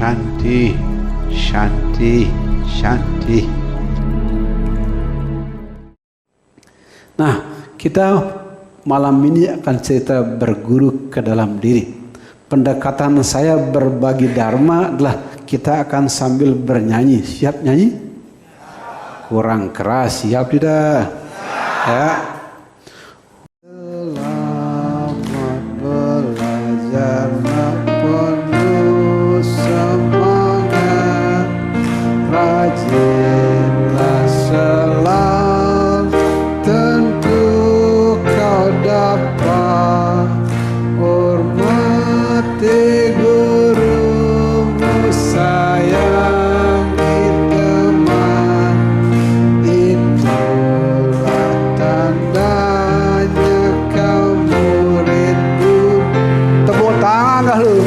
Shanti, Shanti, Shanti. Nah, kita malam ini akan cerita berguru ke dalam diri. Pendekatan saya berbagi dharma adalah kita akan sambil bernyanyi. Siap nyanyi? Kurang keras, siap tidak? Ya. Selamat belajar penuh semangat, rajinlah selalu, tentu kau dapat hormati gurumu, sayangi teman, itulah tandanya kau muridku. Tepuk tangan dah lu.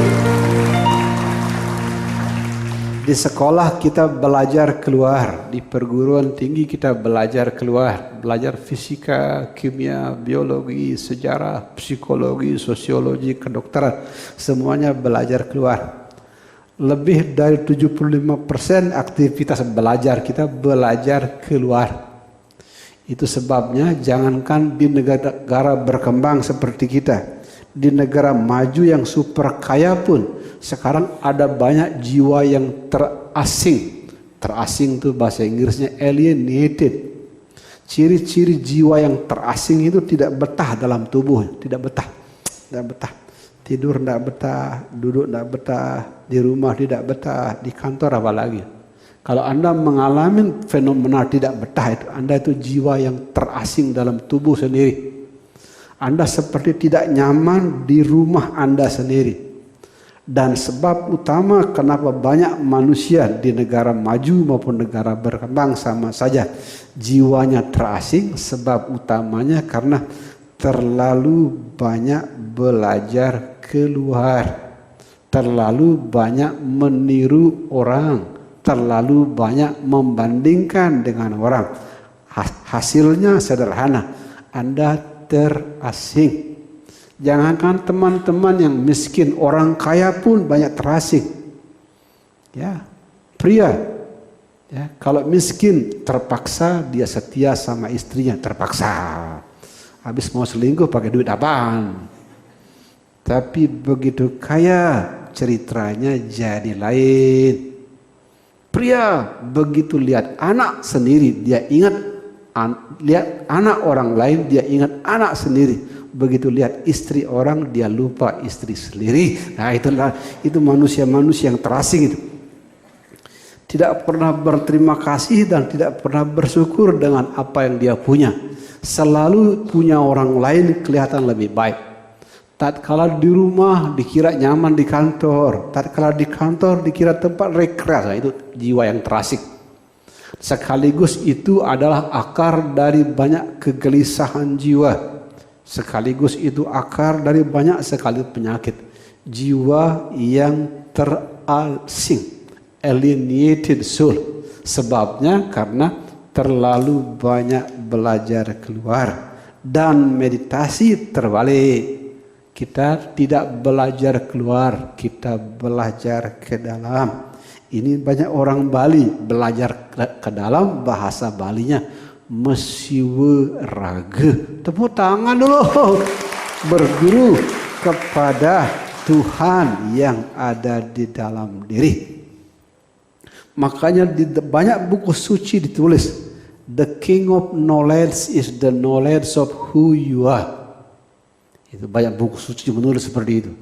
Di sekolah kita belajar keluar, di perguruan tinggi kita belajar keluar, belajar fisika, kimia, biologi, sejarah, psikologi, sosiologi, kedokteran, semuanya belajar keluar. Lebih dari 75% aktivitas belajar kita belajar keluar. Itu sebabnya jangankan di negara berkembang seperti kita, di negara maju yang super kaya pun sekarang ada banyak jiwa yang terasing. Terasing itu bahasa Inggrisnya alienated. Ciri-ciri jiwa yang terasing itu tidak betah dalam tubuh, tidak betah. Tidak betah. Tidur tidak betah, duduk tidak betah, di rumah tidak betah, di kantor apalagi. Kalau Anda mengalami fenomena tidak betah itu, Anda itu jiwa yang terasing dalam tubuh sendiri. Anda seperti tidak nyaman di rumah Anda sendiri. Dan sebab utama kenapa banyak manusia di negara maju maupun negara berkembang sama saja jiwanya terasing, sebab utamanya karena terlalu banyak belajar keluar, terlalu banyak meniru orang, terlalu banyak membandingkan dengan orang. Hasilnya sederhana, Anda terasing. Jangankan teman-teman yang miskin, orang kaya pun banyak terasing. Ya, pria, ya, kalau miskin terpaksa dia setia sama istrinya, terpaksa. Habis mau selingkuh pakai duit apaan? Tapi begitu kaya, ceritanya jadi lain. Pria begitu lihat anak sendiri, dia ingat lihat anak orang lain, dia ingat anak sendiri. Begitu lihat istri orang, dia lupa istri sendiri. Nah, itu manusia-manusia yang terasing itu. Tidak pernah berterima kasih dan tidak pernah bersyukur dengan apa yang dia punya. Selalu punya orang lain kelihatan lebih baik. Tatkala di rumah dikira nyaman di kantor, tatkala di kantor dikira tempat rekreasi, itu jiwa yang terasing. Sekaligus itu adalah akar dari banyak kegelisahan jiwa. Sekaligus itu akar dari banyak sekali penyakit. Jiwa yang terasing, alienated soul. Sebabnya karena terlalu banyak belajar keluar. Dan meditasi terbalik. Kita tidak belajar keluar, kita belajar ke dalam. Ini banyak orang Bali belajar ke dalam, bahasa Balinya Mesiwe Raga. Tepuk tangan dulu. Berguru kepada Tuhan yang ada di dalam diri. Makanya di banyak buku suci ditulis, the king of knowledge is the knowledge of who you are. Itu banyak buku suci menulis seperti itu.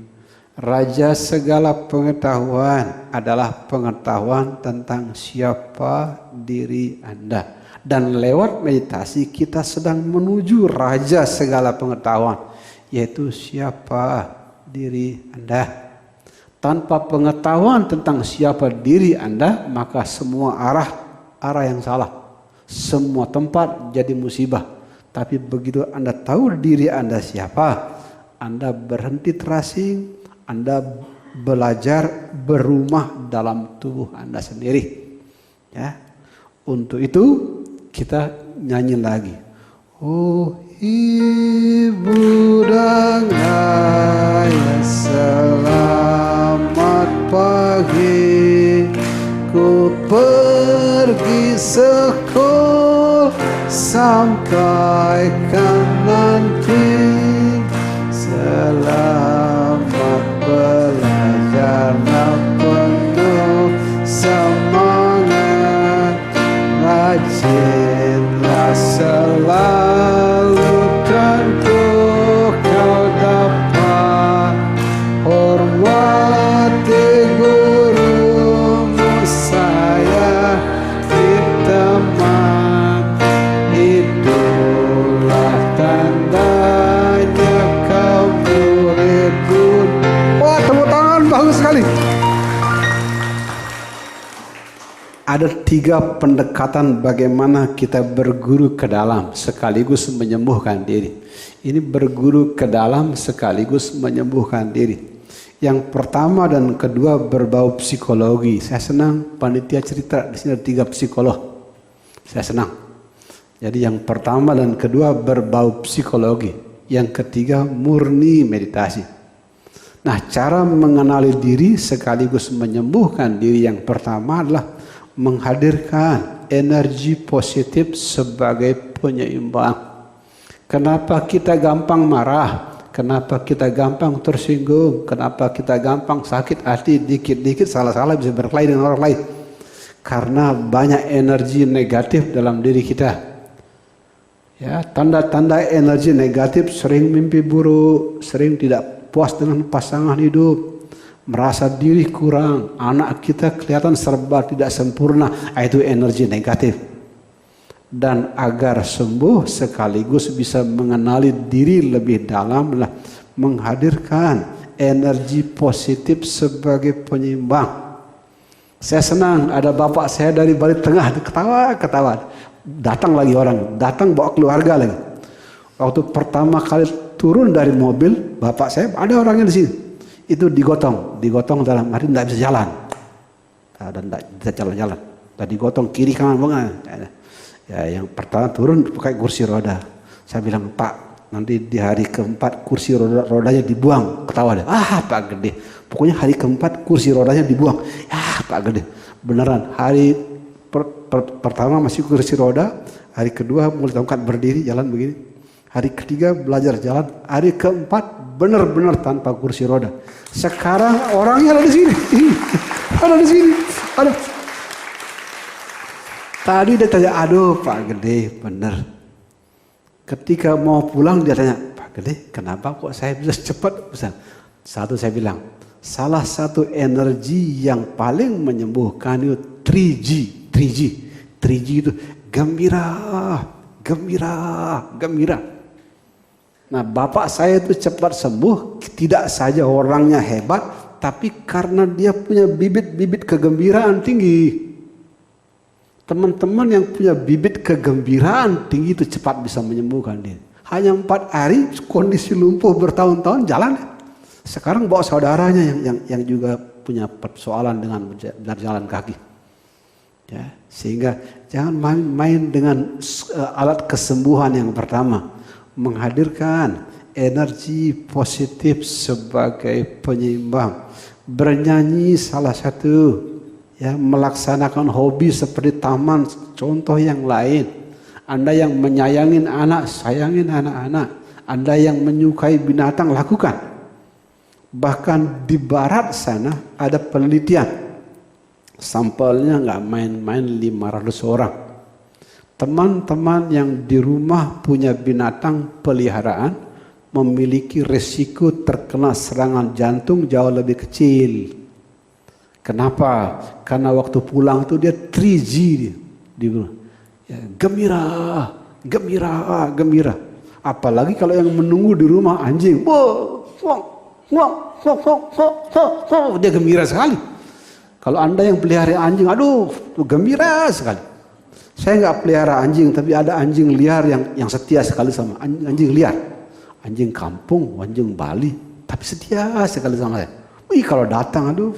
Raja segala pengetahuan adalah pengetahuan tentang siapa diri Anda. Dan lewat meditasi kita sedang menuju raja segala pengetahuan, yaitu siapa diri Anda. Tanpa pengetahuan tentang siapa diri Anda, maka semua arah yang salah. Semua tempat jadi musibah. Tapi begitu Anda tahu diri Anda siapa, Anda berhenti terasing, Anda belajar berumah dalam tubuh Anda sendiri. Ya. Untuk itu kita nyanyi lagi. Oh ibu dan ayah, selamat pagi. sekol sampaikan nanti. Selamat belajar dan penuh semangat, rajinlah selalu, tentu kau dapat hormati gurumu, saya teman, itulah tandanya kau murid guru. Wah, tepuk tangan, bagus sekali. Ada 3 pendekatan bagaimana kita berguru ke dalam sekaligus menyembuhkan diri. Ini berguru ke dalam sekaligus menyembuhkan diri. Yang pertama dan kedua berbau psikologi. Saya senang panitia cerita di sini ada 3 psikolog. Saya senang. Jadi yang pertama dan kedua berbau psikologi. Yang ketiga murni meditasi. Nah, cara mengenali diri sekaligus menyembuhkan diri yang pertama adalah menghadirkan energi positif sebagai penyeimbang. Kenapa kita gampang marah? Kenapa kita gampang tersinggung? Kenapa kita gampang sakit hati? Dikit-dikit salah-salah bisa berkelahi dengan orang lain. Karena banyak energi negatif dalam diri kita. Ya, tanda-tanda energi negatif sering mimpi buruk, sering tidak puas dengan pasangan hidup, merasa diri kurang, anak kita kelihatan serba tidak sempurna, itu energi negatif. Dan agar sembuh sekaligus bisa mengenali diri lebih dalam, menghadirkan energi positif sebagai penyeimbang. Saya senang ada bapak saya dari Bali Tengah, ketawa-ketawa. Datang lagi orang, datang bawa keluarga lagi. Waktu pertama kali turun dari mobil, bapak saya ada orangnya di sini. Itu digotong dalam arti tidak bisa jalan dan tidak bisa jalan-jalan. Tadi digotong kiri kanan banget. Ya, yang pertama turun pakai kursi roda. Saya bilang, Pak, nanti di hari keempat kursi rodanya dibuang. Ketawa dia, Pak Gede. Pokoknya hari keempat kursi rodanya dibuang. Pak Gede. Beneran hari pertama masih kursi roda, hari kedua mulai tongkat berdiri jalan begini. Hari ketiga belajar jalan, hari keempat benar-benar tanpa kursi roda. Sekarang orangnya ada di sini. Ada di sini. Ada. Tadi dia tanya, aduh Pak Gede, benar. Ketika mau pulang dia tanya, Pak Gede, kenapa kok saya bisa cepat? Satu saya bilang, salah satu energi yang paling menyembuhkan itu 3G. 3G itu gembira. Nah, bapak saya itu cepat sembuh, tidak saja orangnya hebat, tapi karena dia punya bibit-bibit kegembiraan tinggi. Teman-teman yang punya bibit kegembiraan tinggi itu cepat bisa menyembuhkan dia. Hanya 4 hari kondisi lumpuh bertahun-tahun jalan. Sekarang bawa saudaranya yang juga punya persoalan dengan berjalan kaki. Ya, sehingga jangan main-main dengan alat kesembuhan yang pertama. Menghadirkan energi positif sebagai penyeimbang. Bernyanyi salah satu, ya, melaksanakan hobi seperti taman, contoh yang lain. Anda yang menyayangin anak, sayangin anak-anak. Anda yang menyukai binatang, lakukan. Bahkan di barat sana ada penelitian, sampelnya nggak main-main 500 orang. Teman-teman yang di rumah punya binatang peliharaan memiliki resiko terkena serangan jantung jauh lebih kecil. Kenapa? Karena waktu pulang itu dia 3G dia. Ya, gembira. Apalagi kalau yang menunggu di rumah anjing, dia gembira sekali. Kalau Anda yang pelihara anjing, aduh, gembira sekali. Saya nggak pelihara anjing, tapi ada anjing liar yang setia sekali sama anjing liar. Anjing kampung, anjing Bali, tapi setia sekali sama saya. Wih, kalau datang, aduh,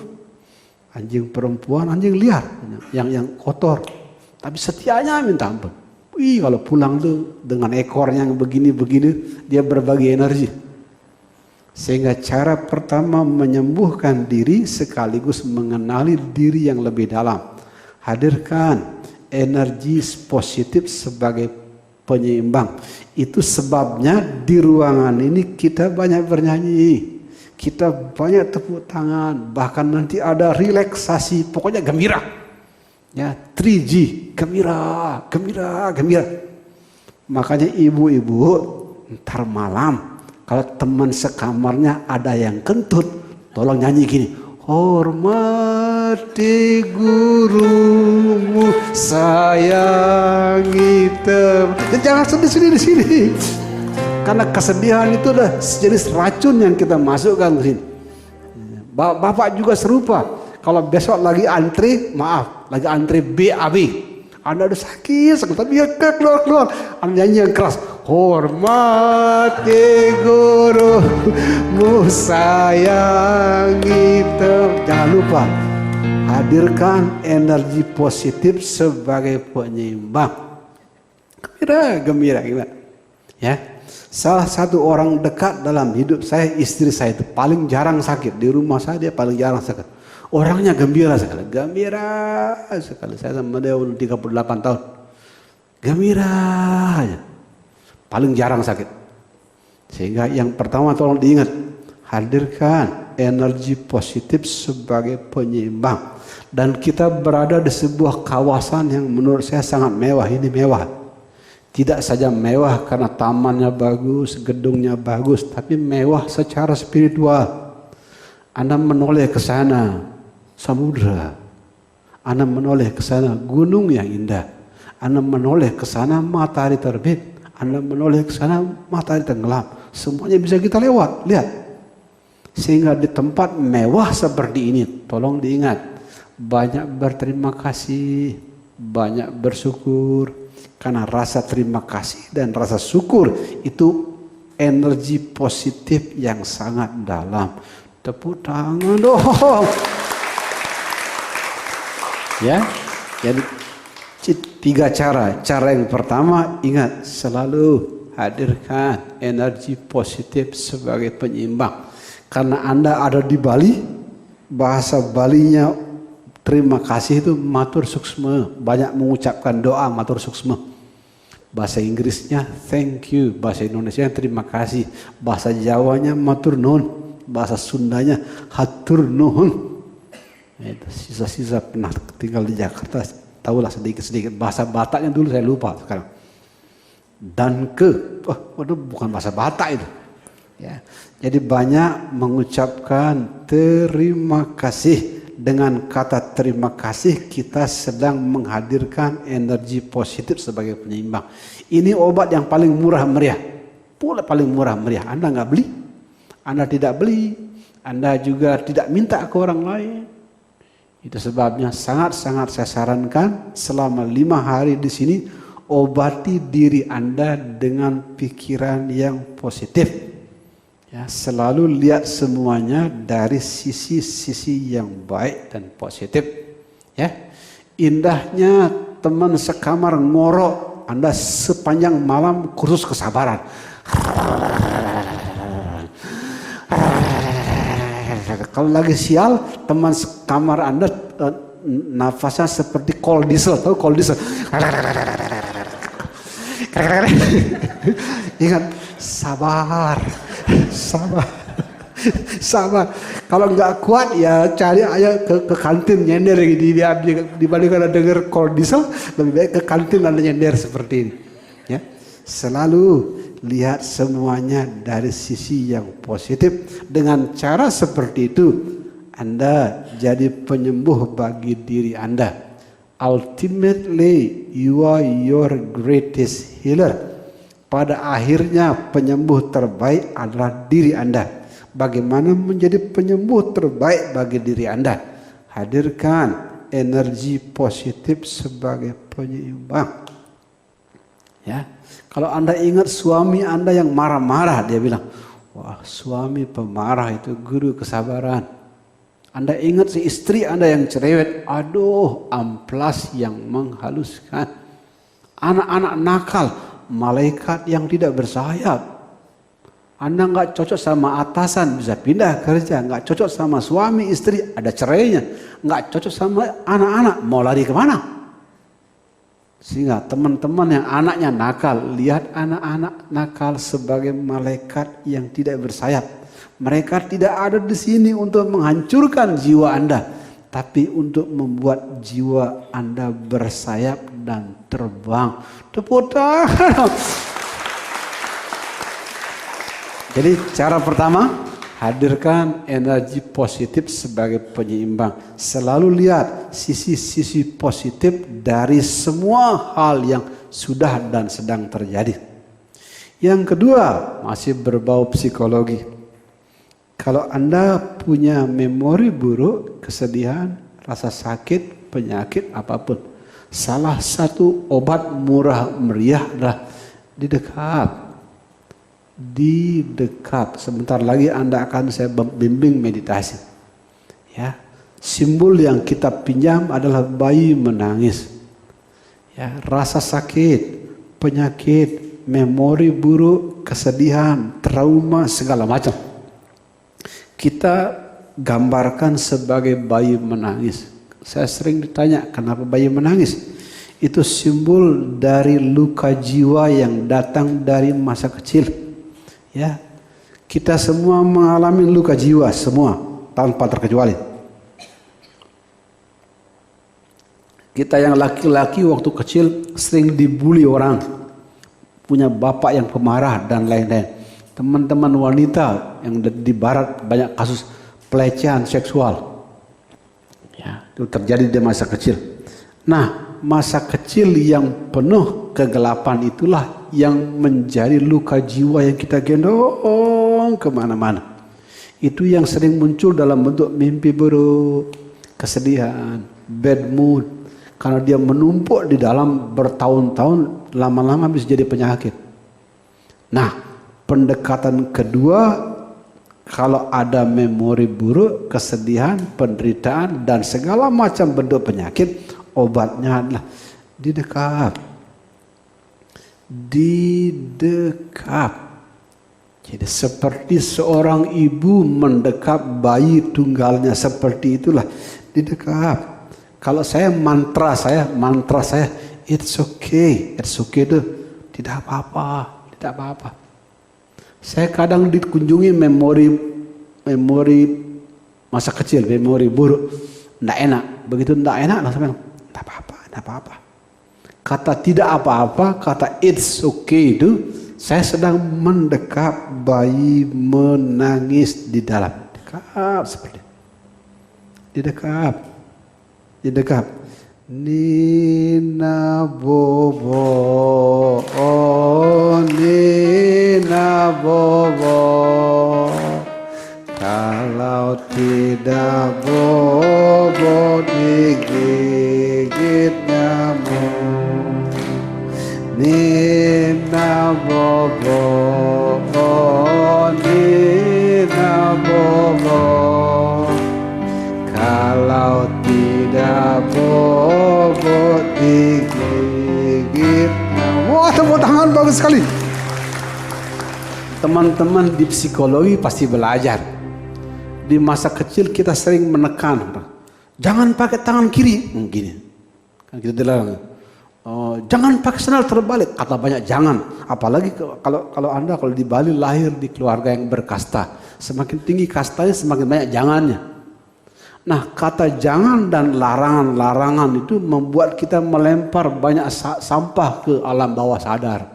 anjing perempuan, anjing liar, yang kotor, tapi setianya minta ampun. Wih, kalau pulang tuh dengan ekornya yang begini-begini, dia berbagi energi. Sehingga cara pertama menyembuhkan diri sekaligus mengenali diri yang lebih dalam. Hadirkan energi positif sebagai penyeimbang. Itu sebabnya di ruangan ini kita banyak bernyanyi, kita banyak tepuk tangan, bahkan nanti ada relaksasi, pokoknya gembira. Ya, 3G, gembira, gembira, gembira. Makanya ibu-ibu ntar malam kalau teman sekamarnya ada yang kentut, tolong nyanyi gini. Hormati gurumu, sayangi teman. Jangan sedih-sedih di sini. Karena kesedihan itu adalah sejenis racun yang kita masukkan ke sini. Bapak juga serupa. Kalau besok lagi antri, maaf, lagi antri BAB. Anda udah sakit, tapi ya keluar. Anda nyanyi yang keras. Hormati gurumu, sayangi teman. Jangan lupa, hadirkan energi positif sebagai penyeimbang. Gembira. Ya, salah satu orang dekat dalam hidup saya, istri saya itu paling jarang sakit. Di rumah saya dia paling jarang sakit. Orangnya gembira sekali. Saya sama dia 38 tahun. Gembira aja. Paling jarang sakit. Sehingga yang pertama tolong diingat, hadirkan energi positif sebagai penyeimbang. Dan kita berada di sebuah kawasan yang menurut saya sangat mewah. Ini mewah. Tidak saja mewah karena tamannya bagus, gedungnya bagus, tapi mewah secara spiritual. Anda menoleh ke sana, samudra. Anda menoleh ke sana, gunung yang indah. Anda menoleh ke sana, matahari terbit. Anda menoleh ke sana, matahari tenggelam. Semuanya bisa kita lewat, lihat. Sehingga di tempat mewah seperti ini, tolong diingat, banyak berterima kasih, banyak bersyukur. Karena rasa terima kasih dan rasa syukur itu energi positif yang sangat dalam. Tepuk tangan dong. Ya, jadi 3 cara. Cara yang pertama, ingat selalu hadirkan energi positif sebagai penyeimbang. Karena Anda ada di Bali, bahasa Balinya terima kasih itu matur suksma, banyak mengucapkan doa matur suksma. Bahasa Inggrisnya thank you, bahasa Indonesianya terima kasih, bahasa Jawanya matur nuhun, bahasa Sundanya hatur nuhun. Itu sisa-sisa pernah tinggal di Jakarta, tahulah sedikit-sedikit. Bahasa Bataknya dulu saya lupa sekarang. Dan waduh bukan bahasa Batak itu. Ya, jadi banyak mengucapkan terima kasih. Dengan kata terima kasih kita sedang menghadirkan energi positif sebagai penyeimbang. Ini obat yang paling murah meriah. Pula paling murah meriah. Anda nggak beli, Anda tidak beli, Anda juga tidak minta ke orang lain. Itu sebabnya sangat-sangat saya sarankan selama 5 hari di sini obati diri Anda dengan pikiran yang positif. Ya, selalu lihat semuanya dari sisi-sisi yang baik dan positif. Ya, indahnya teman sekamar ngorok, Anda sepanjang malam kursus kesabaran. Kalau lagi sial, teman sekamar Anda nafasnya seperti kol diesel, tahu kol diesel? Ingat, sabar. Kalau nggak kuat ya cari aja ke kantin nyender dibanding kalau dengar call diesel, lebih baik ke kantin Anda nyender seperti ini. Ya, selalu lihat semuanya dari sisi yang positif. Dengan cara seperti itu Anda jadi penyembuh bagi diri Anda. Ultimately you are your greatest healer. Pada akhirnya penyembuh terbaik adalah diri Anda. Bagaimana menjadi penyembuh terbaik bagi diri Anda? Hadirkan energi positif sebagai penyeimbang. Ya, kalau Anda ingat suami Anda yang marah-marah, dia bilang, wah suami pemarah itu guru kesabaran. Anda ingat si istri Anda yang cerewet, aduh amplas yang menghaluskan. Anak-anak nakal, malaikat yang tidak bersayap. Anda nggak cocok sama atasan, bisa pindah kerja. Nggak cocok sama suami istri, ada cerainya. Nggak cocok sama anak-anak, mau lari kemana? Sehingga teman-teman yang anaknya nakal, lihat anak-anak nakal sebagai malaikat yang tidak bersayap. Mereka tidak ada di sini untuk menghancurkan jiwa Anda, tapi untuk membuat jiwa Anda bersayap dan terbang. Tepuk tangan. Jadi cara pertama, hadirkan energi positif sebagai penyeimbang. Selalu lihat sisi-sisi positif dari semua hal yang sudah dan sedang terjadi. Yang kedua, masih berbau psikologi. Kalau Anda punya memori buruk, kesedihan, rasa sakit, penyakit apapun, salah satu obat murah meriah adalah didekap. Sebentar lagi Anda akan saya bimbing meditasi. Ya, simbol yang kita pinjam adalah bayi menangis. Ya, rasa sakit, penyakit, memori buruk, kesedihan, trauma, segala macam. Kita gambarkan sebagai bayi menangis. Saya sering ditanya, kenapa bayi menangis? Itu simbol dari luka jiwa yang datang dari masa kecil. Ya, kita semua mengalami luka jiwa, semua tanpa terkecuali. Kita yang laki-laki waktu kecil sering dibully orang, punya bapak yang pemarah dan lain-lain. Teman-teman wanita yang di barat banyak kasus pelecehan seksual. Ya, itu terjadi di masa kecil. Nah, masa kecil yang penuh kegelapan itulah yang menjadi luka jiwa yang kita gendong kemana-mana. Itu yang sering muncul dalam bentuk mimpi buruk, kesedihan, bad mood. Karena dia menumpuk di dalam bertahun-tahun, lama-lama bisa jadi penyakit. Nah, pendekatan kedua, kalau ada memori buruk, kesedihan, penderitaan, dan segala macam bentuk penyakit, obatnya adalah didekap. Jadi seperti seorang ibu mendekap bayi tunggalnya, seperti itulah didekap. Kalau saya mantra saya, it's okay itu tidak apa-apa. Saya kadang dikunjungi memori masa kecil, memori buruk, tidak enak. Begitu tidak enak, langsung tidak apa-apa. Kata tidak apa-apa, kata it's okay itu, saya sedang mendekap bayi menangis di dalam. Dekap seperti itu. Didekap. Nina bobo, oh Nina bobo, kalau tidak bobo digigit nyamuk. Nina bobo, oh Nina bobo, kalau tidak bobo digigit nyamuk. Wah, tepuk tangan bagus sekali. Teman-teman di psikologi pasti belajar. Di masa kecil kita sering menekan, jangan pakai tangan kiri, gini. Kan kita dilarang. Jangan pakai sandal terbalik, kata banyak jangan. Apalagi kalau Anda kalau di Bali lahir di keluarga yang berkasta, semakin tinggi kastanya semakin banyak jangannya. Nah, kata jangan dan larangan itu membuat kita melempar banyak sampah ke alam bawah sadar.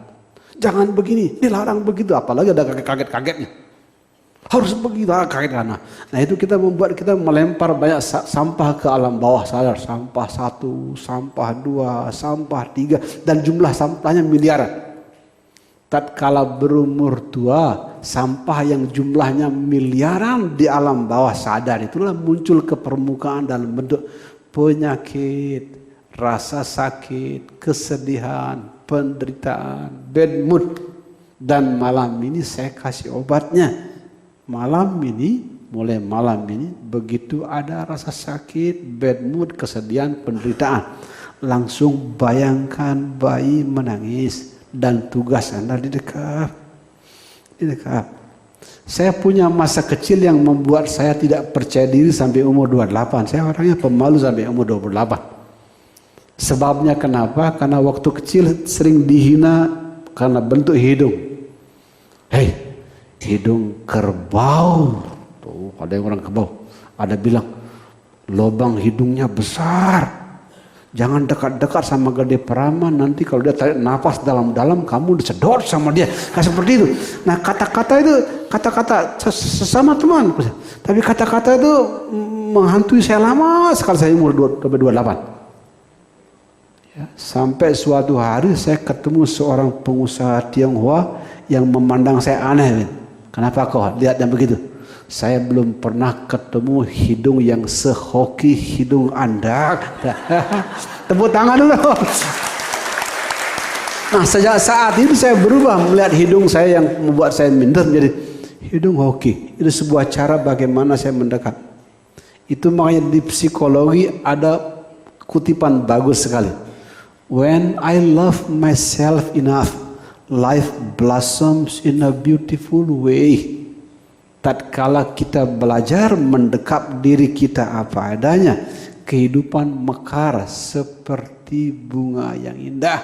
Jangan begini, dilarang begitu, apalagi ada kaget-kagetnya. Harus begitu, kaget karena. Nah, itu kita membuat kita melempar banyak sampah ke alam bawah sadar. Sampah 1, sampah 2, sampah 3, dan jumlah sampahnya miliaran. Tatkala berumur tua, sampah yang jumlahnya miliaran di alam bawah sadar itulah muncul ke permukaan dalam bentuk penyakit, rasa sakit, kesedihan, penderitaan, bad mood. Dan malam ini saya kasih obatnya. Mulai malam ini, begitu ada rasa sakit, bad mood, kesedihan, penderitaan, langsung bayangkan bayi menangis. Dan tugas Anda didekap. Saya punya masa kecil yang membuat saya tidak percaya diri sampai umur 28. Saya orangnya pemalu sampai umur 28. Sebabnya kenapa? Karena waktu kecil sering dihina karena bentuk hidung. Hei, hidung kerbau. Tuh, ada yang orang kerbau. Ada bilang, lubang hidungnya besar. Jangan dekat-dekat sama Gede Peraman, nanti kalau dia tarik nafas dalam-dalam kamu disedot sama dia. Kayak seperti itu. Nah, kata-kata itu kata-kata sesama teman. Tapi kata-kata itu menghantui saya lama sekali, saya umur 28. Ya, sampai suatu hari saya ketemu seorang pengusaha Tionghoa yang memandang saya aneh. Kenapa kau lihat yang begitu? Saya belum pernah ketemu hidung yang sehoki hidung Anda. Tepuk tangan dulu. Nah, sejak saat itu saya berubah melihat hidung saya yang membuat saya minder menjadi hidung hoki. Itu sebuah cara bagaimana saya mendekat. Itu makanya di psikologi ada kutipan bagus sekali. When I love myself enough, life blossoms in a beautiful way. Tatkala kita belajar mendekap diri kita apa adanya, kehidupan mekar seperti bunga yang indah.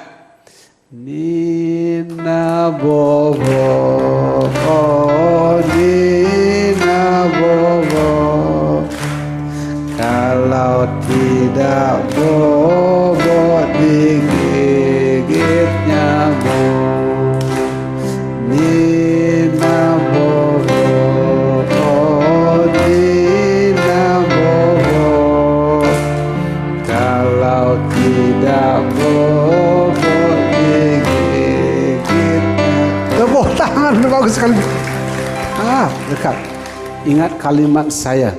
Nina bobo, oh Nina bobo, kalau tidak bobo digigitnya bobo. Nina bobo, tidak bobo digigitnya. Tepuk tangan, bagus sekali. Dekat. Ingat kalimat saya,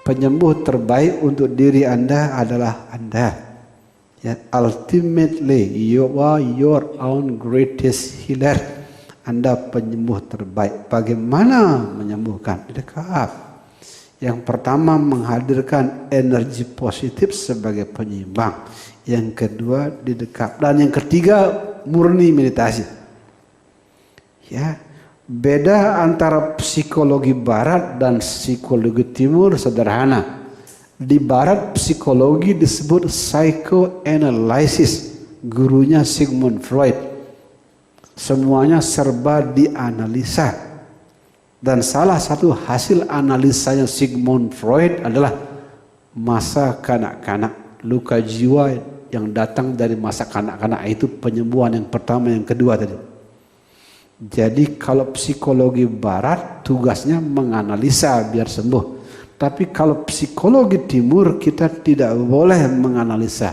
penyembuh terbaik untuk diri Anda adalah Anda. Ya, ultimately you are your own greatest healer. Anda penyembuh terbaik. Bagaimana menyembuhkan? Dekat. Yang pertama menghadirkan energi positif sebagai penyeimbang. Yang kedua didekap. Dan yang ketiga murni meditasi. Ya, beda antara psikologi barat dan psikologi timur sederhana. Di barat psikologi disebut psychoanalysis. Gurunya Sigmund Freud. Semuanya serba dianalisa. Dan salah satu hasil analisanya Sigmund Freud adalah masa kanak-kanak, luka jiwa yang datang dari masa kanak-kanak, itu penyembuhan yang pertama, yang kedua tadi. Jadi kalau psikologi barat tugasnya menganalisa biar sembuh. Tapi kalau psikologi timur kita tidak boleh menganalisa.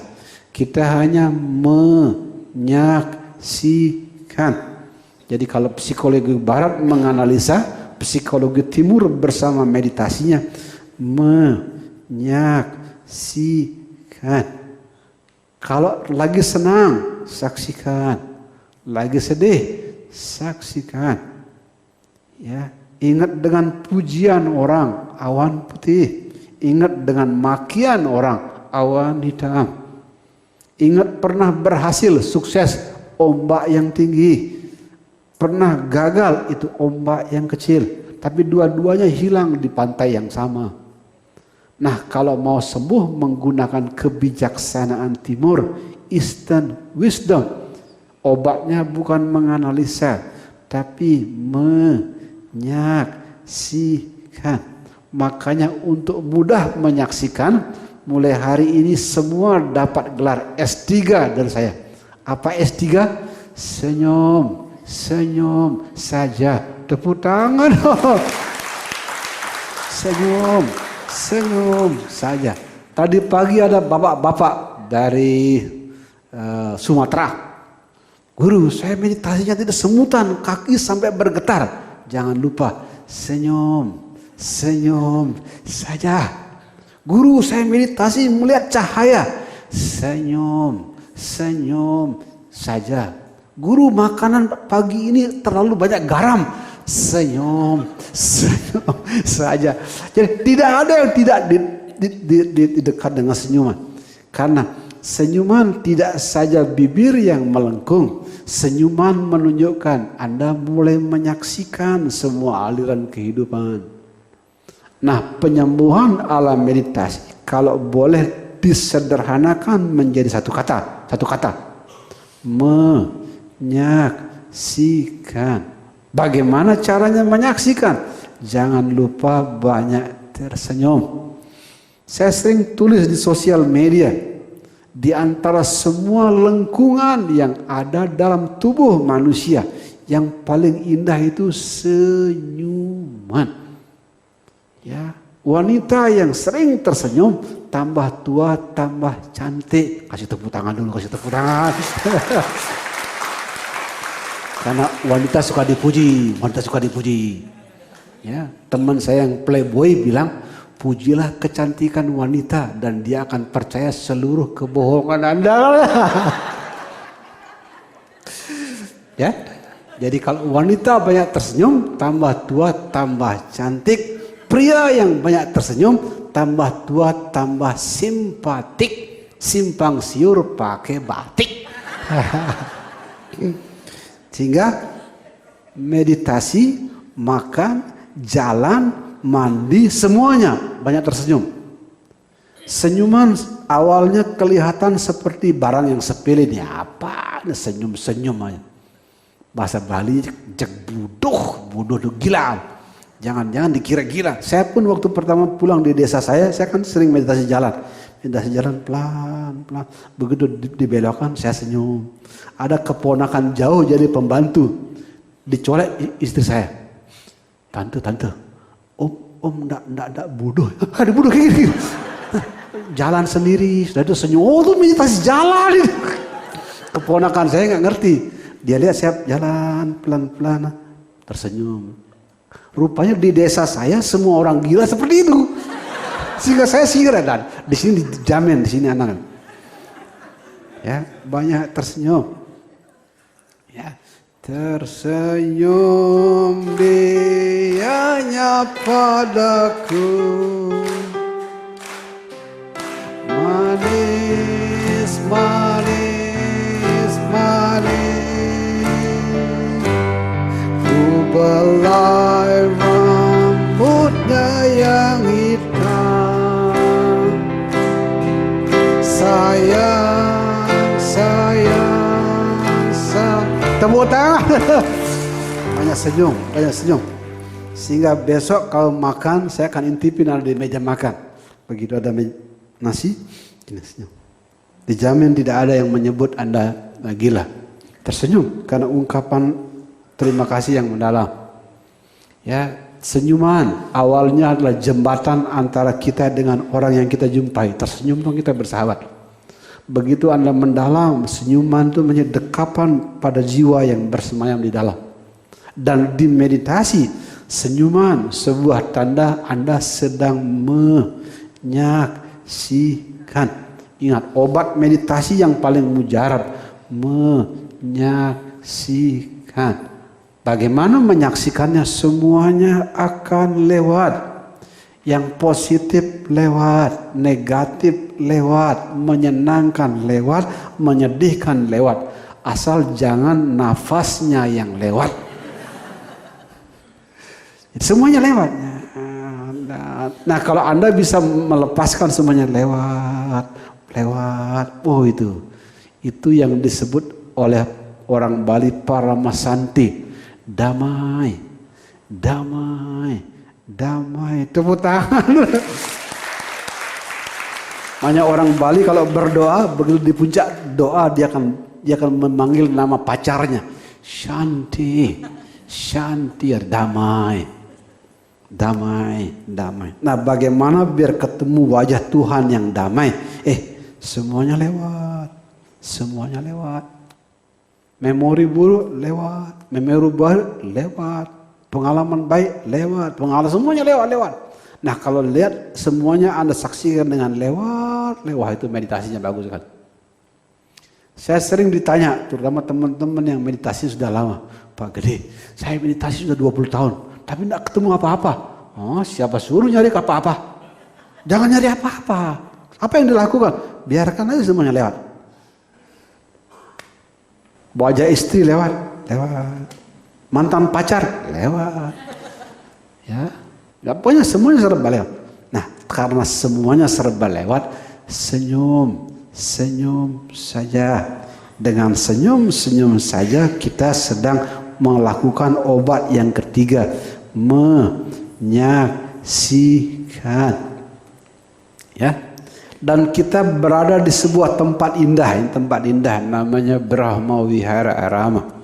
Kita hanya menyaksikan. Jadi kalau psikologi barat menganalisa, psikologi timur bersama meditasinya menyaksikan. Kalau lagi senang, saksikan. Lagi sedih, saksikan. Ya, ingat dengan pujian orang, awan putih. Ingat dengan makian orang, awan hitam. Ingat pernah berhasil, sukses, ombak yang tinggi. Pernah gagal, itu ombak yang kecil. Tapi dua-duanya hilang di pantai yang sama. Nah, kalau mau sembuh menggunakan kebijaksanaan timur, Eastern wisdom. Obatnya bukan menganalisa, tapi menyaksikan. Makanya untuk mudah menyaksikan, mulai hari ini semua dapat gelar S3 dari saya. Apa S3? Senyum. Senyum saja. Tepuk tangan. Senyum. Senyum saja. Tadi pagi ada bapak-bapak dari Sumatera. Guru, saya meditasinya tidak semutan, kaki sampai bergetar. Jangan lupa senyum. Senyum saja. Guru, saya meditasi melihat cahaya. Senyum. Senyum saja. Guru, makanan pagi ini terlalu banyak garam. Senyum, senyum saja. Jadi tidak ada yang tidak dekat dengan senyuman. Karena senyuman tidak saja bibir yang melengkung. Senyuman menunjukkan Anda mulai menyaksikan semua aliran kehidupan. Nah, penyembuhan ala meditasi, kalau boleh disederhanakan menjadi satu kata. Menyaksikan. Bagaimana caranya menyaksikan? Jangan lupa banyak tersenyum. Saya sering tulis di sosial media, di antara semua lengkungan yang ada dalam tubuh manusia, yang paling indah itu senyuman. Ya, wanita yang sering tersenyum tambah tua tambah cantik. Kasih tepuk tangan dulu, kasih tepuk tangan. Karena wanita suka dipuji, Ya, teman saya yang playboy bilang, pujilah kecantikan wanita dan dia akan percaya seluruh kebohongan Anda. Ya, jadi kalau wanita banyak tersenyum, tambah tua tambah cantik. Pria yang banyak tersenyum, tambah tua tambah simpatik. Simpang siur pakai batik. Sehingga meditasi, makan, jalan, mandi, semuanya banyak tersenyum. Senyuman awalnya kelihatan seperti barang yang sepele. Ini apa? Senyum-senyum aja. Bahasa Bali jek buduh gila. Jangan-jangan dikira gila. Saya pun waktu pertama pulang di desa saya kan sering meditasi jalan. Meditasi jalan pelan-pelan. Begitu dibelokkan saya senyum. Ada keponakan jauh jadi pembantu. Dicolek istri saya. Tante. Om enggak bodoh. Ada bodoh kayak gini. Jalan sendiri, sudah itu senyum. Oh, itu meditasi jalan. Keponakan saya nggak ngerti. Dia lihat saya jalan pelan-pelan, tersenyum. Rupanya di desa saya semua orang gila seperti itu. Sehingga saya sihir dan di sini dijamin, di sini anak. Ya, banyak tersenyum. Ya. Tersenyum dianya padaku, manis, manis, manis. Ku belai rambutnya yang hitam. Sayang, sayang. Tepuk tangan. Banyak senyum. Sehingga besok kalau makan, saya akan intipin ada di meja makan. Begitu ada nasi, ini senyum. Dijamin tidak ada yang menyebut Anda gila. Tersenyum karena ungkapan terima kasih yang mendalam. Ya, senyuman awalnya adalah jembatan antara kita dengan orang yang kita jumpai. Tersenyum dong, kita bersahabat. Begitu Anda mendalam, senyuman itu menjadi dekapan pada jiwa yang bersemayam di dalam. Dan di meditasi, senyuman sebuah tanda Anda sedang menyaksikan. Ingat, obat meditasi yang paling mujarab, menyaksikan. Bagaimana menyaksikannya? Semuanya akan lewat. Yang positif lewat, negatif lewat, menyenangkan lewat, menyedihkan lewat. Asal jangan nafasnya yang lewat. Semuanya lewat. Nah, kalau Anda bisa melepaskan semuanya lewat. Oh, itu yang disebut oleh orang Bali Paramasanti. Damai. Tepuk tangan. Banyak orang Bali kalau berdoa, begitu di puncak doa dia akan memanggil nama pacarnya. Shanti, damai. Nah, bagaimana biar ketemu wajah Tuhan yang damai? Semuanya lewat. Memori buruk lewat, memori baik lewat. Pengalaman baik lewat, semuanya lewat. Nah, kalau lihat semuanya Anda saksikan dengan lewat, itu meditasinya bagus kan. Saya sering ditanya, terutama teman-teman yang meditasi sudah lama, Pak Gede, saya meditasi sudah 20 tahun, tapi tidak ketemu apa-apa. Oh, siapa suruh nyari apa-apa? Jangan nyari apa-apa. Apa yang dilakukan? Biarkan aja semuanya lewat. Wajah istri lewat. Mantan pacar lewat, ya, pokoknya semuanya serba lewat. Nah, karena semuanya serba lewat, senyum, senyum saja. Dengan senyum-senyum saja kita sedang melakukan obat yang ketiga, menyaksikan. Ya. Dan kita berada di sebuah tempat indah, namanya Brahma Wihara Arama.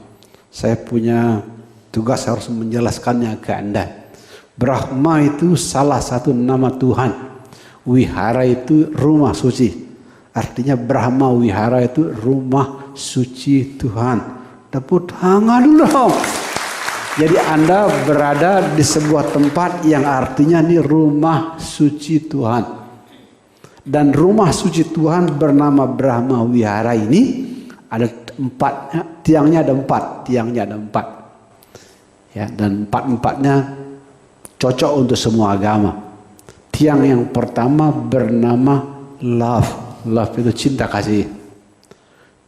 Saya punya tugas harus menjelaskannya ke Anda. Brahma itu salah satu nama Tuhan. Wihara itu rumah suci. Artinya Brahma Wihara itu rumah suci Tuhan. Tepuk tangan dulu dong. Jadi Anda berada di sebuah tempat yang artinya ini rumah suci Tuhan. Dan rumah suci Tuhan bernama Brahma Wihara ini ada tiangnya ada empat. Ya, dan empat-empatnya cocok untuk semua agama. Tiang yang pertama bernama love. Love itu cinta kasih.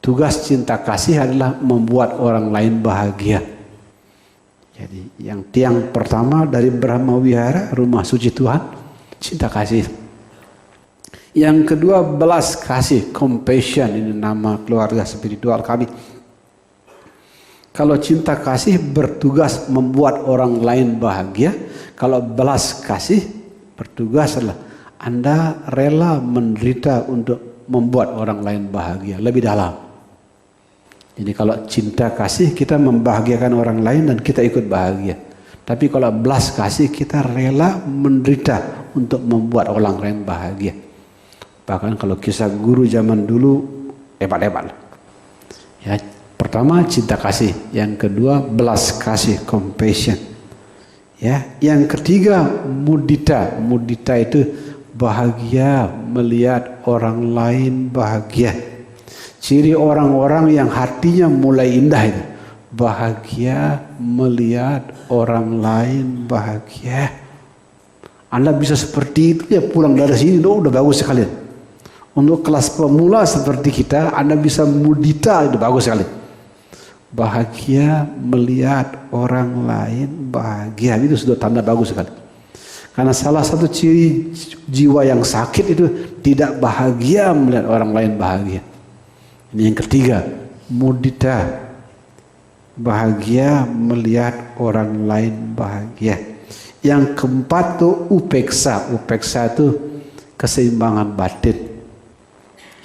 Tugas cinta kasih adalah membuat orang lain bahagia. Jadi yang tiang pertama dari Brahma Wihara, rumah suci Tuhan, cinta kasih. Yang kedua belas kasih, compassion, ini nama keluarga spiritual kami. Kalau cinta kasih bertugas membuat orang lain bahagia, kalau belas kasih bertugas adalah Anda rela menderita untuk membuat orang lain bahagia, lebih dalam. Jadi kalau cinta kasih kita membahagiakan orang lain dan kita ikut bahagia. Tapi kalau belas kasih kita rela menderita untuk membuat orang lain bahagia. Bahkan kalau kisah guru zaman dulu hebat-hebat. Ya, pertama cinta kasih, yang kedua belas kasih, compassion. Ya, yang ketiga mudita. Mudita itu bahagia melihat orang lain bahagia. Ciri orang-orang yang hatinya mulai indah itu bahagia melihat orang lain bahagia. Anda bisa seperti itu ya, pulang dari sini udah bagus sekali. Untuk kelas pemula seperti kita, Anda bisa mudita, itu bagus sekali. Bahagia melihat orang lain bahagia, itu sudah tanda bagus sekali. Karena salah satu ciri jiwa yang sakit itu tidak bahagia melihat orang lain bahagia. Ini yang ketiga, mudita, bahagia melihat orang lain bahagia. Yang keempat tuh upeksa. Upeksa itu keseimbangan batin.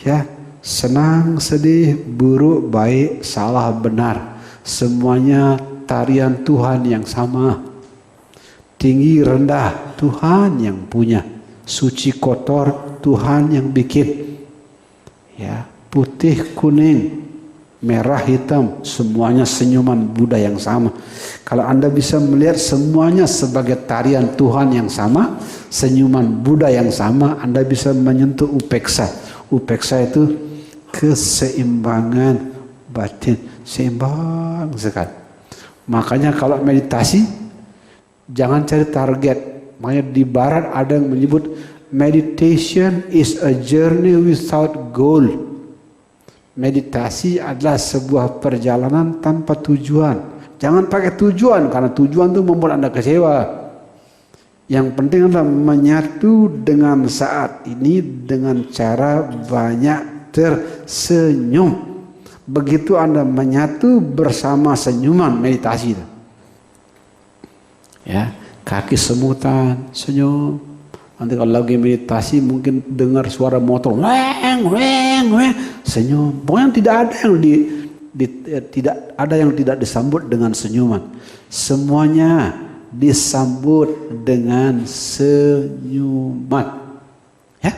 Ya, senang, sedih, buruk, baik, salah, benar, semuanya tarian Tuhan yang sama. Tinggi, rendah, Tuhan yang punya. Suci, kotor, Tuhan yang bikin. Ya, putih, kuning, merah, hitam, semuanya senyuman Buddha yang sama. Kalau Anda bisa melihat semuanya sebagai tarian Tuhan yang sama, senyuman Buddha yang sama, Anda bisa menyentuh upeksa. Upeksa itu keseimbangan batin, seimbang sekali. Makanya kalau meditasi jangan cari target. Makanya di barat ada yang menyebut meditation is a journey without goal. Meditasi adalah sebuah perjalanan tanpa tujuan. Jangan pakai tujuan, karena tujuan itu membuat Anda kecewa. Yang penting adalah menyatu dengan saat ini dengan cara banyak tersenyum. Begitu Anda menyatu bersama senyuman, meditasi. Ya, kaki semutan, senyum. Nanti kalau lagi meditasi mungkin dengar suara motor, weng, weng, weng, senyum. Pokoknya tidak ada yang tidak disambut dengan senyuman. Semuanya disambut dengan senyuman. Ya.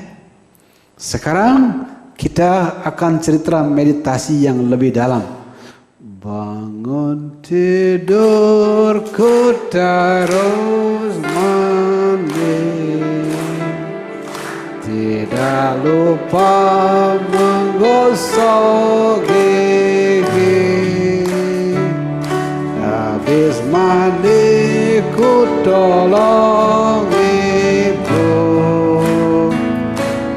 Sekarang kita akan cerita meditasi yang lebih dalam. Bangun tidurku terus mandi, tidak lupa menggosok gigi. Habis mandi ku tolong ibu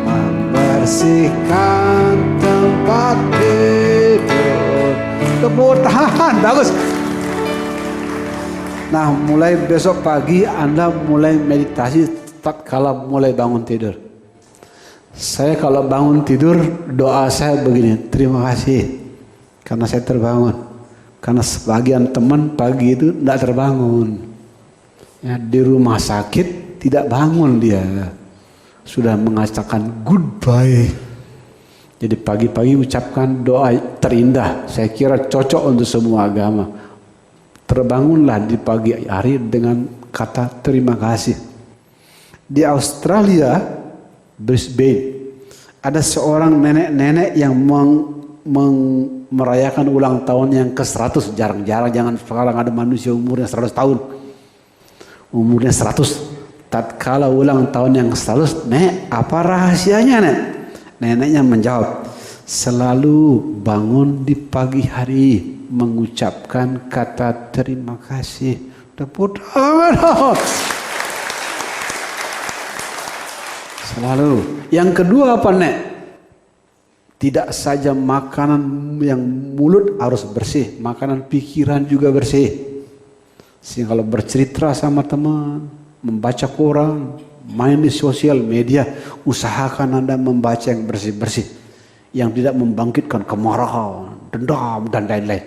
membersihkan tempat tidur. Tepuk tangan, bagus. Nah, mulai besok pagi Anda mulai meditasi tatkala mulai bangun tidur. Saya kalau bangun tidur, doa saya begini, terima kasih karena saya terbangun. Karena sebagian teman pagi itu tidak terbangun. Ya, di rumah sakit tidak bangun dia. Sudah mengatakan goodbye. Jadi pagi-pagi ucapkan doa terindah. Saya kira cocok untuk semua agama. Terbangunlah di pagi hari dengan kata terima kasih. Di Australia, Brisbane, ada seorang nenek-nenek yang merayakan ulang tahun yang ke-100. Jarang-jarang, jangan sekarang ada manusia umurnya 100 tahun. Umurnya 100. Tatkala ulang tahun yang ke-100, Nek, apa rahasianya, Nek? Neneknya menjawab, selalu bangun di pagi hari mengucapkan kata terima kasih. Tepuk tangan. Selalu. Yang kedua apa, Nek? Tidak saja makanan yang mulut harus bersih, makanan pikiran juga bersih. Sehingga kalau bercerita sama teman, membaca koran, main di sosial media, usahakan Anda membaca yang bersih-bersih, yang tidak membangkitkan kemarahan, dendam dan lain-lain.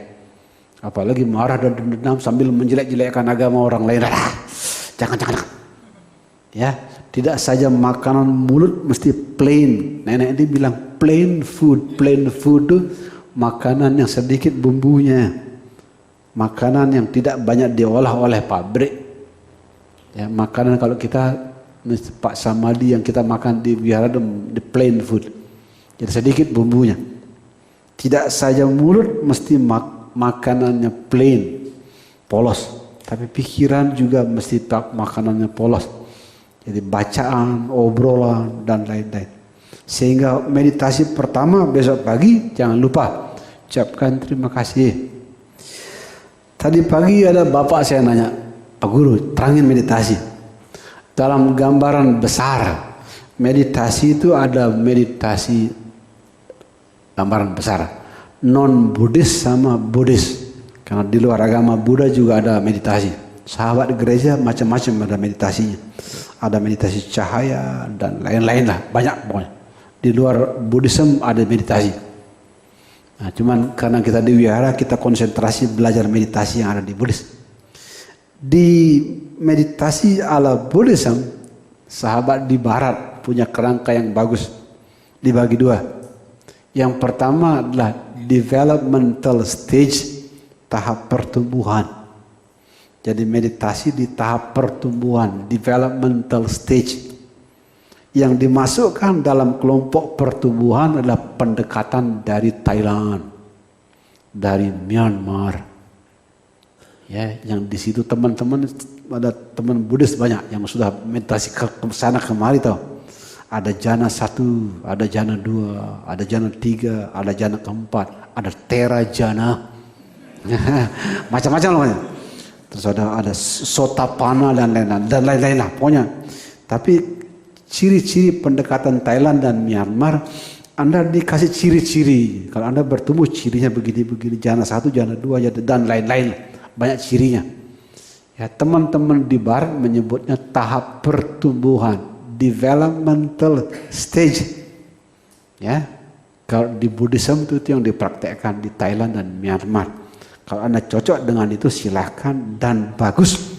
Apalagi marah dan dendam sambil menjelek-jelekkan agama orang lain. Jangan. Ya, tidak saja makanan mulut mesti plain. Nenek ini bilang plain food. Plain food itu makanan yang sedikit bumbunya, makanan yang tidak banyak diolah oleh pabrik. Ya, makanan kalau kita Pak Samadi yang kita makan di wihara the plain food. Jadi sedikit bumbunya. Tidak saja mulut mesti makanannya plain, polos, tapi pikiran juga mesti makanannya polos. Jadi bacaan, obrolan dan lain-lain. Sehingga meditasi pertama besok pagi jangan lupa ucapkan terima kasih. Tadi pagi ada bapak saya nanya, Pak Guru, terangin meditasi. Dalam gambaran besar, meditasi itu ada meditasi gambaran besar. Non-Buddhis sama Buddhis. Karena di luar agama Buddha juga ada meditasi. Sahabat gereja macam-macam ada meditasinya. Ada meditasi cahaya dan lain-lain lah. Banyak pokoknya. Di luar Buddhism ada meditasi. Nah, cuman karena kita di wihara, kita konsentrasi belajar meditasi yang ada di Buddhis. Di meditasi ala Buddhism, sahabat di barat punya kerangka yang bagus. Dibagi dua. Yang pertama adalah developmental stage, tahap pertumbuhan. Jadi meditasi di tahap pertumbuhan, developmental stage. Yang dimasukkan dalam kelompok pertumbuhan adalah pendekatan dari Thailand, dari Myanmar. Ya, yang di situ teman-teman ada teman Buddhis banyak yang sudah meditasi ke sana kemari tahu. Ada jana 1, ada jana 2, ada jana 3, ada jana keempat, ada tera jana. Macam-macam namanya. Terus ada sotapana dan lain-lain lah pokoknya. Tapi ciri-ciri pendekatan Thailand dan Myanmar, Anda dikasih ciri-ciri. Kalau Anda bertumbuh cirinya begini-begini, jana 1, jana 2, dan lain-lain. Banyak cirinya. Ya, teman-teman di barat menyebutnya tahap pertumbuhan, developmental stage. Ya. Kalau di Buddhism itu yang dipraktekkan di Thailand dan Myanmar. Kalau Anda cocok dengan itu silahkan dan bagus.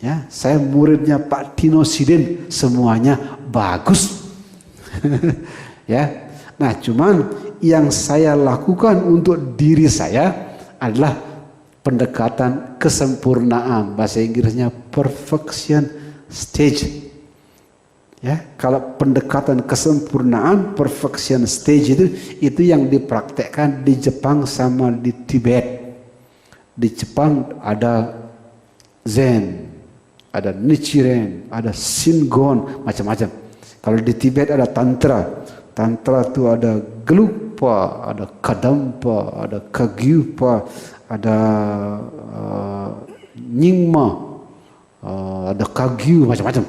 Ya, saya muridnya Pak Tino Sidin, semuanya bagus. Ya. Nah, cuman yang saya lakukan untuk diri saya adalah pendekatan kesempurnaan. Bahasa Inggrisnya perfection stage. Ya, kalau pendekatan kesempurnaan, perfection stage itu yang dipraktekkan di Jepang sama di Tibet. Di Jepang ada Zen, ada Nichiren, ada Shingon, macam-macam. Kalau di Tibet ada Tantra. Tantra itu ada Gelugpa, ada Kadampa, ada Kagyupa, ada Nyingma, ada Kagyu, macam-macam.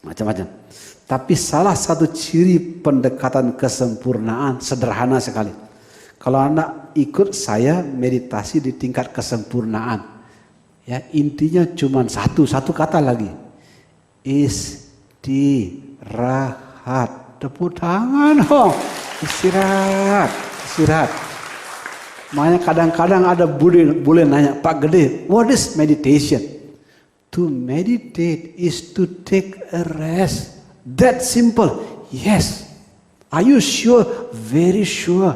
Macam-macam. Tapi salah satu ciri pendekatan kesempurnaan sederhana sekali. Kalau Anda ikut saya meditasi di tingkat kesempurnaan, ya intinya cuma satu kata lagi, istirahat. tepuk tangan dong. Istirahat, istirahat. Makanya kadang-kadang ada boleh nanya, Pak Gede, what is meditation? To meditate is to take a rest. That simple. Yes. Are you sure? Very sure.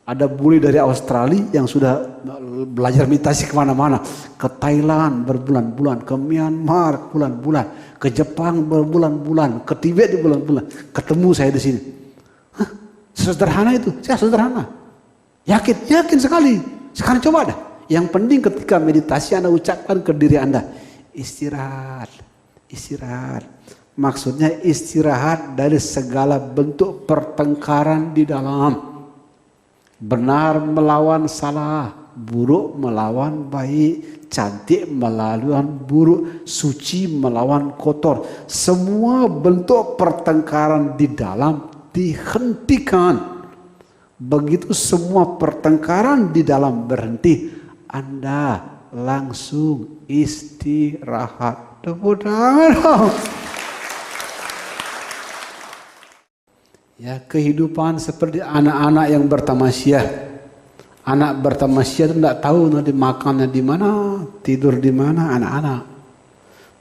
Ada bule dari Australia yang sudah belajar meditasi kemana-mana. Ke Thailand berbulan-bulan, ke Myanmar bulan-bulan, ke Jepang berbulan-bulan, ke Tibet berbulan-bulan. Ketemu saya di sini. Hah? Sederhana itu? Saya sederhana. Yakin sekali. Sekarang coba dah. Yang penting ketika meditasi Anda ucapkan ke diri Anda. Istirahat, istirahat. Maksudnya istirahat dari segala bentuk pertengkaran di dalam. Benar melawan salah, buruk melawan baik, cantik melawan buruk, suci melawan kotor. Semua bentuk pertengkaran di dalam dihentikan. Begitu semua pertengkaran di dalam berhenti, Anda langsung istirahat. Tepuk tangan. Ya, kehidupan seperti anak-anak yang bertamasyah. Anak bertamasyah itu tidak tahu nanti makannya di mana, tidur di mana anak-anak.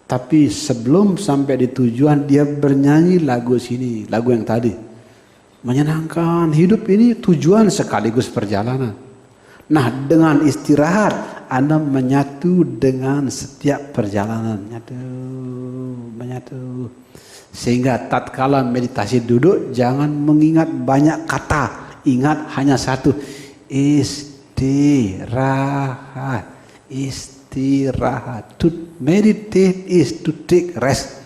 Tapi sebelum sampai di tujuan dia bernyanyi lagu sini, lagu yang tadi. Menyenangkan, hidup ini tujuan sekaligus perjalanan. Nah, dengan istirahat Anda menyatu dengan setiap perjalanan. Menyatu. Sehingga tatkala meditasi duduk jangan mengingat banyak kata, ingat hanya satu, istirahat, istirahat. To meditate is to take rest.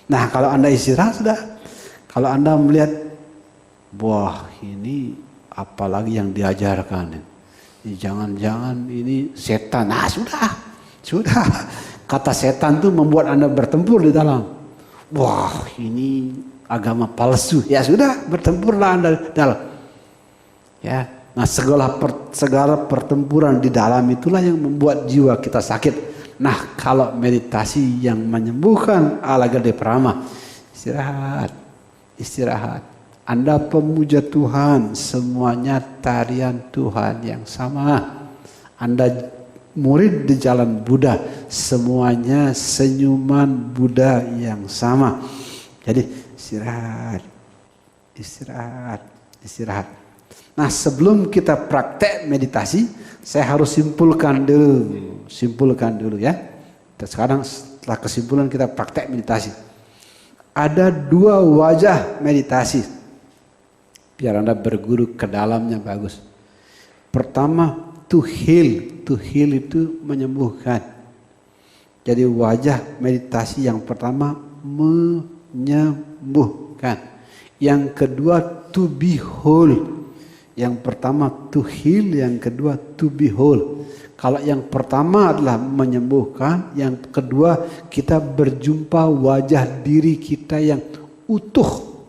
Nah, kalau Anda istirahat sudah. Kalau Anda melihat, wah ini apalagi yang diajarkan, jangan-jangan ini setan. Nah, sudah. Kata setan itu membuat Anda bertempur di dalam. Wah, ini agama palsu. Ya sudah, bertempurlah Anda dalam. Ya, nah segala pertempuran di dalam itulah yang membuat jiwa kita sakit. Nah, kalau meditasi yang menyembuhkan ala gede prama, istirahat, istirahat. Anda pemuja Tuhan, semuanya tarian Tuhan yang sama. Anda murid di jalan Buddha, semuanya senyuman Buddha yang sama. Jadi istirahat, istirahat, istirahat. Nah, sebelum kita praktek meditasi, saya harus simpulkan dulu ya. Sekarang setelah kesimpulan kita praktek meditasi. Ada dua wajah meditasi. Biar Anda berguru ke dalamnya bagus. Pertama, to heal itu menyembuhkan. Jadi wajah meditasi yang pertama menyembuhkan. Yang kedua to be whole. Yang pertama to heal, yang kedua to be whole. Kalau yang pertama adalah menyembuhkan, yang kedua kita berjumpa wajah diri kita yang utuh.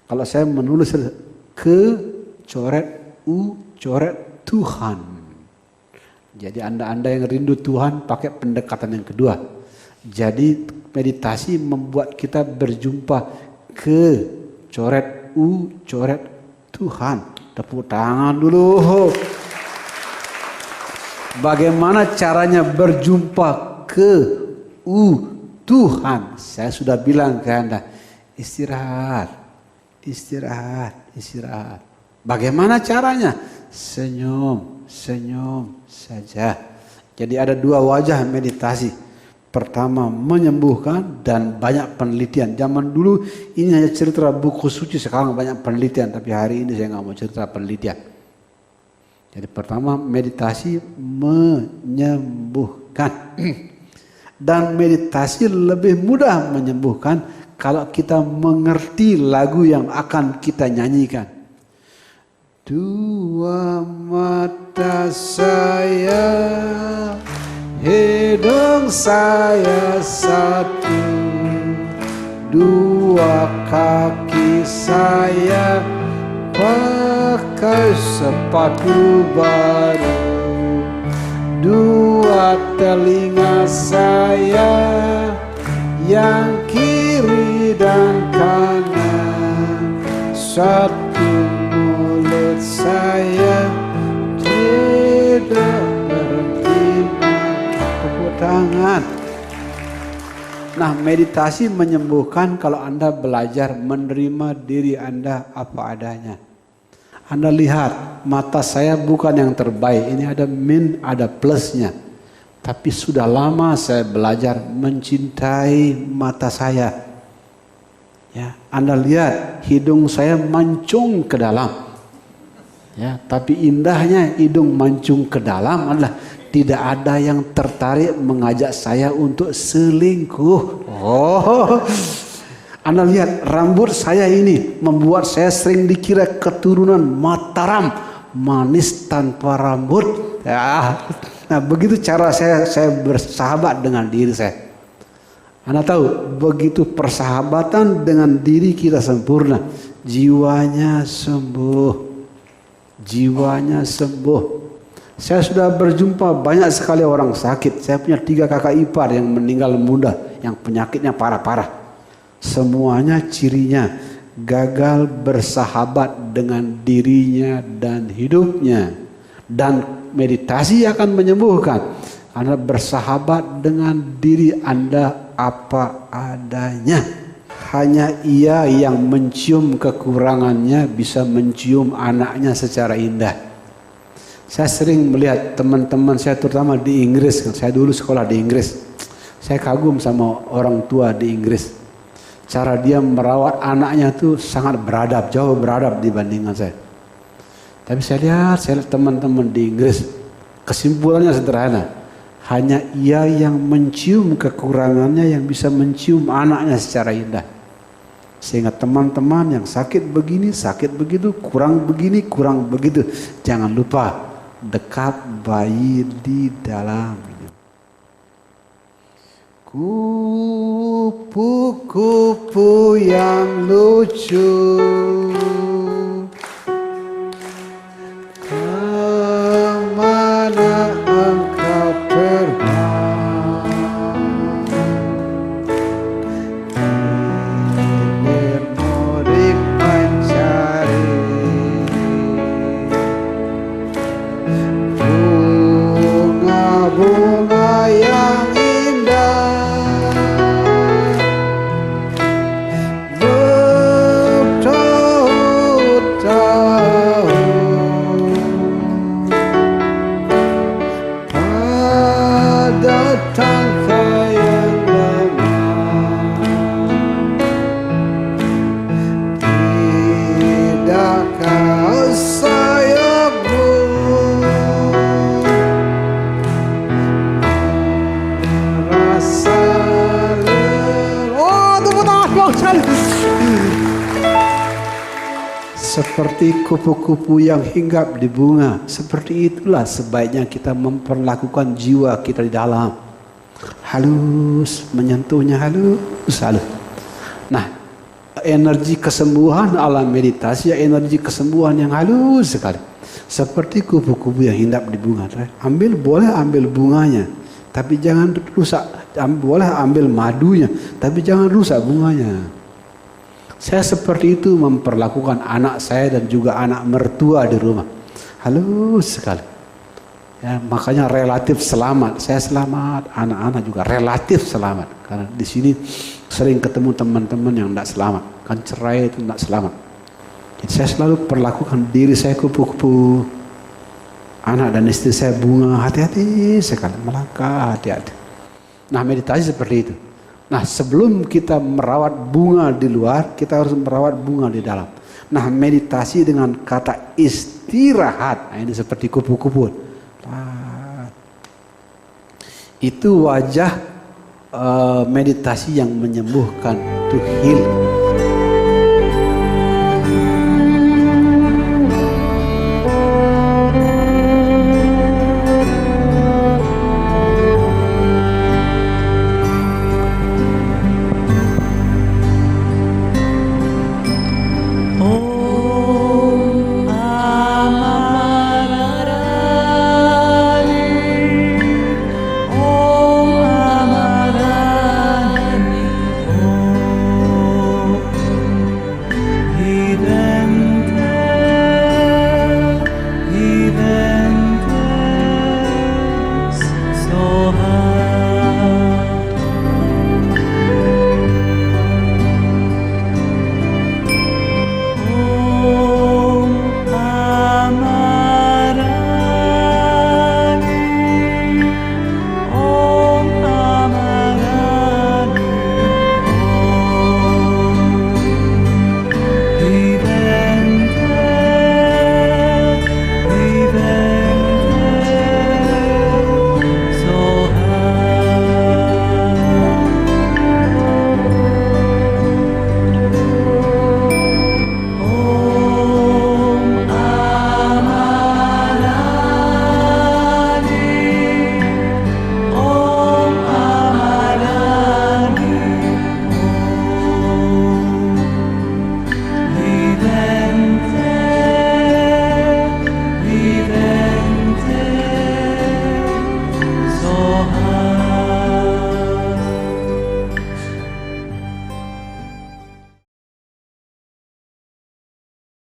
Kalau saya menulis ke coret coret Tuhan. Jadi anda yang rindu Tuhan pakai pendekatan yang kedua. Jadi meditasi membuat kita berjumpa ke coret coret Tuhan. Tepuk tangan dulu. Bagaimana caranya berjumpa ke Tuhan? Saya sudah bilang ke Anda, istirahat, istirahat, istirahat. Bagaimana caranya? Senyum, senyum saja. Jadi ada dua wajah meditasi. Pertama menyembuhkan dan banyak penelitian. Zaman dulu ini hanya cerita buku suci, sekarang banyak penelitian. Tapi hari ini saya nggak mau cerita penelitian. Jadi pertama meditasi menyembuhkan. Dan meditasi lebih mudah menyembuhkan kalau kita mengerti lagu yang akan kita nyanyikan. Dua mata saya, hidung saya satu, dua kaki saya pakai sepatu baru, dua telinga saya yang kiri dan kanan, satu mulut saya tidak berhenti. Tepuk tangan. Nah, meditasi menyembuhkan kalau Anda belajar menerima diri Anda apa adanya. Anda lihat, mata saya bukan yang terbaik. Ini ada min, ada plusnya. Tapi sudah lama saya belajar mencintai mata saya. Ya, Anda lihat, hidung saya mancung ke dalam. Ya, tapi indahnya hidung mancung ke dalam adalah tidak ada yang tertarik mengajak saya untuk selingkuh. Oh, Anda lihat rambut saya ini membuat saya sering dikira keturunan Mataram, manis tanpa rambut. Ya, nah begitu cara saya bersahabat dengan diri saya. Anda tahu, begitu persahabatan dengan diri kita sempurna, jiwanya sembuh, jiwanya sembuh. Saya sudah berjumpa banyak sekali orang sakit. Saya punya 3 kakak ipar yang meninggal muda, yang penyakitnya parah-parah. Semuanya cirinya gagal bersahabat dengan dirinya dan hidupnya. Dan meditasi akan menyembuhkan. Anda bersahabat dengan diri Anda apa adanya. Hanya ia yang mencium kekurangannya bisa mencium anaknya secara indah. Saya sering melihat teman-teman saya terutama di Inggris, saya dulu sekolah di Inggris. Saya kagum sama orang tua di Inggris. Cara dia merawat anaknya itu sangat beradab, jauh beradab dibandingkan saya. Tapi saya lihat teman-teman di Inggris, kesimpulannya sederhana. Hanya ia yang mencium kekurangannya yang bisa mencium anaknya secara indah. Sehingga teman-teman yang sakit begini, sakit begitu, kurang begini, kurang begitu. Jangan lupa dekat bayi di dalam. Kupu-kupu yang lucu, kemana engkau terbang? Bermudik mencari bunga-bunga yang indah, bertahun-tahun pada tangka yang lama. Tidakkah sayapmu rasa oh, tepuk tangan Bang Sal. Seperti kupu-kupu yang hinggap di bunga, seperti itulah sebaiknya kita memperlakukan jiwa kita di dalam. Halus, menyentuhnya halus, halus. Nah, energi kesembuhan alam meditasi, energi kesembuhan yang halus sekali. Seperti kupu-kupu yang hinggap di bunga. Boleh ambil bunganya, tapi jangan rusak. Boleh ambil madunya, tapi jangan rusak bunganya. Saya seperti itu memperlakukan anak saya dan juga anak mertua di rumah. Halus sekali. Ya, makanya relatif selamat. Saya selamat, anak-anak juga relatif selamat. Karena di sini sering ketemu teman-teman yang tidak selamat. Kan cerai itu tidak selamat. Jadi saya selalu perlakukan diri saya kupu-kupu, anak dan istri saya bunga, hati-hati sekali, melangkah hati-hati. Nah, meditasi seperti itu. Nah, sebelum kita merawat bunga di luar, kita harus merawat bunga di dalam. Nah, meditasi dengan kata istirahat, nah ini seperti kupu-kupu. Itu wajah meditasi yang menyembuhkan, to heal.